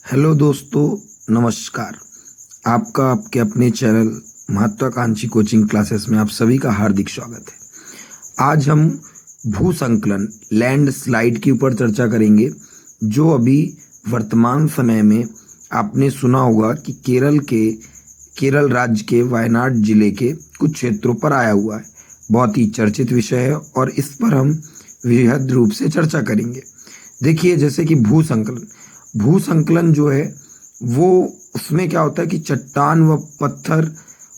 Hello दोस्तों, नमस्कार। आपका आपके अपने चैनल महत्वाकांक्षी कोचिंग क्लासेस में आप सभी का हार्दिक स्वागत है। आज हम भू संकलन लैंड स्लाइड के ऊपर चर्चा करेंगे, जो अभी वर्तमान समय में आपने सुना होगा कि केरल राज्य के वायनाड जिले के कुछ क्षेत्रों पर आया हुआ है। बहुत ही चर्चित विषय है और इस पर हम वृहद रूप से चर्चा करेंगे। देखिए, जैसे कि भू संकलन जो है वो उसमें क्या होता है कि चट्टान व पत्थर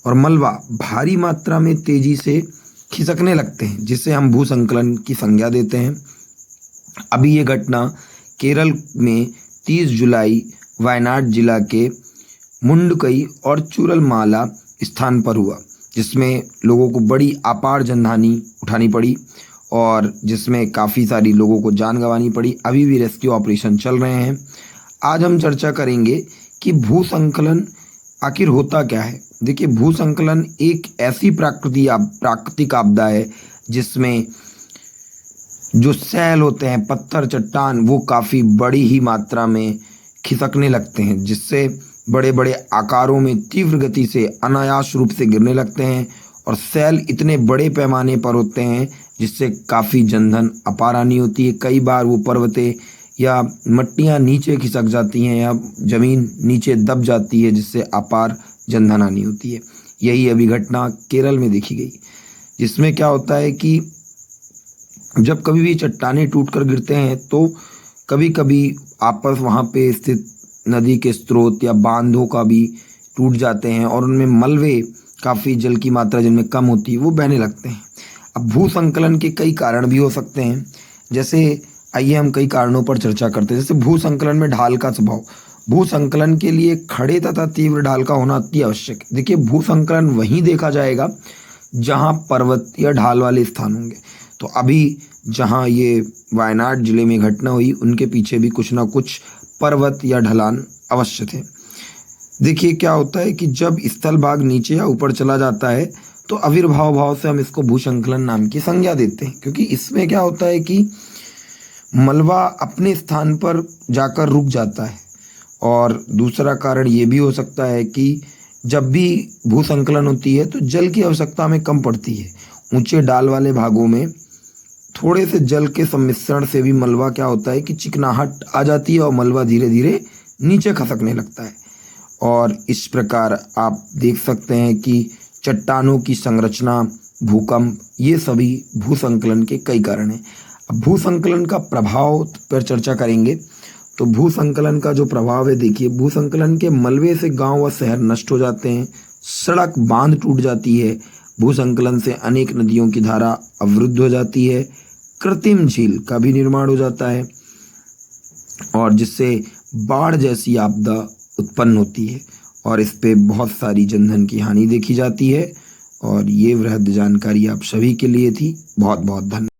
और मलबा भारी मात्रा में तेजी से खिसकने लगते हैं, जिसे हम भू संकलन की संज्ञा देते हैं। अभी ये घटना केरल में 30 जुलाई वायनाड जिला के मुंडकई और चूरलमाला स्थान पर हुआ, जिसमें लोगों को बड़ी अपार जनहानि उठानी पड़ी और जिसमें काफ़ी सारी लोगों को जान गंवानी पड़ी। अभी भी रेस्क्यू ऑपरेशन चल रहे हैं। आज हम चर्चा करेंगे कि भू संकलन आखिर होता क्या है। देखिए, भू संकलन एक ऐसी प्राकृतिक आपदा है जिसमें जो सैल होते हैं, पत्थर चट्टान, वो काफ़ी बड़ी ही मात्रा में खिसकने लगते हैं, जिससे बड़े बड़े आकारों में तीव्र गति से अनायास रूप से गिरने लगते हैं और सैल इतने बड़े पैमाने पर होते हैं जिससे काफ़ी जनधन अपार हानि होती है। कई बार वो पर्वतें या मट्टियाँ नीचे खिसक जाती हैं या ज़मीन नीचे दब जाती है, जिससे अपार जनधन हानि होती है। यही अभी घटना केरल में देखी गई, जिसमें क्या होता है कि जब कभी भी चट्टानें टूटकर गिरते हैं तो कभी कभी आपस वहाँ पे स्थित नदी के स्रोत या बांधों का भी टूट जाते हैं और उनमें मलबे, काफ़ी जल की मात्रा जिनमें कम होती है, वो बहने लगते हैं। अब भू संकलन के कई कारण भी हो सकते हैं। जैसे आइए हम कई कारणों पर चर्चा करते हैं। जैसे भू संकलन में ढाल का स्वभाव। भू संकलन के लिए खड़े तथा तीव्र ढाल का होना अति आवश्यक है। देखिए, भू संकलन वहीं देखा जाएगा जहां पर्वत या ढाल वाले स्थान होंगे। तो अभी जहां ये वायनाड जिले में घटना हुई, उनके पीछे भी कुछ ना कुछ पर्वत या ढलान अवश्य थे। देखिए, क्या होता है कि जब स्थल भाग नीचे या ऊपर चला जाता है तो आविर्भाव भाव से हम इसको भू संकलन नाम की संज्ञा देते हैं, क्योंकि इसमें क्या होता है कि मलबा अपने स्थान पर जाकर रुक जाता है। और दूसरा कारण ये भी हो सकता है कि जब भी भू संकलन होती है तो जल की आवश्यकता में कम पड़ती है। ऊंचे डाल वाले भागों में थोड़े से जल के सम्मिश्रण से भी मलबा क्या होता है कि चिकनाहट आ जाती है और मलबा धीरे धीरे नीचे खसकने लगता है। और इस प्रकार आप देख सकते हैं कि चट्टानों की संरचना, भूकंप, ये सभी भू संकलन के कई कारण हैं। अब भू संकलन का प्रभाव पर चर्चा करेंगे। तो भू संकलन का जो प्रभाव है, देखिए, भू संकलन के मलबे से गांव व शहर नष्ट हो जाते हैं, सड़क बांध टूट जाती है, भू संकलन से अनेक नदियों की धारा अवरुद्ध हो जाती है, कृत्रिम झील का भी निर्माण हो जाता है और जिससे बाढ़ जैसी आपदा उत्पन्न होती है और इस पे बहुत सारी जनधन की हानि देखी जाती है। और ये वृहद जानकारी आप सभी के लिए थी। बहुत बहुत धन्यवाद।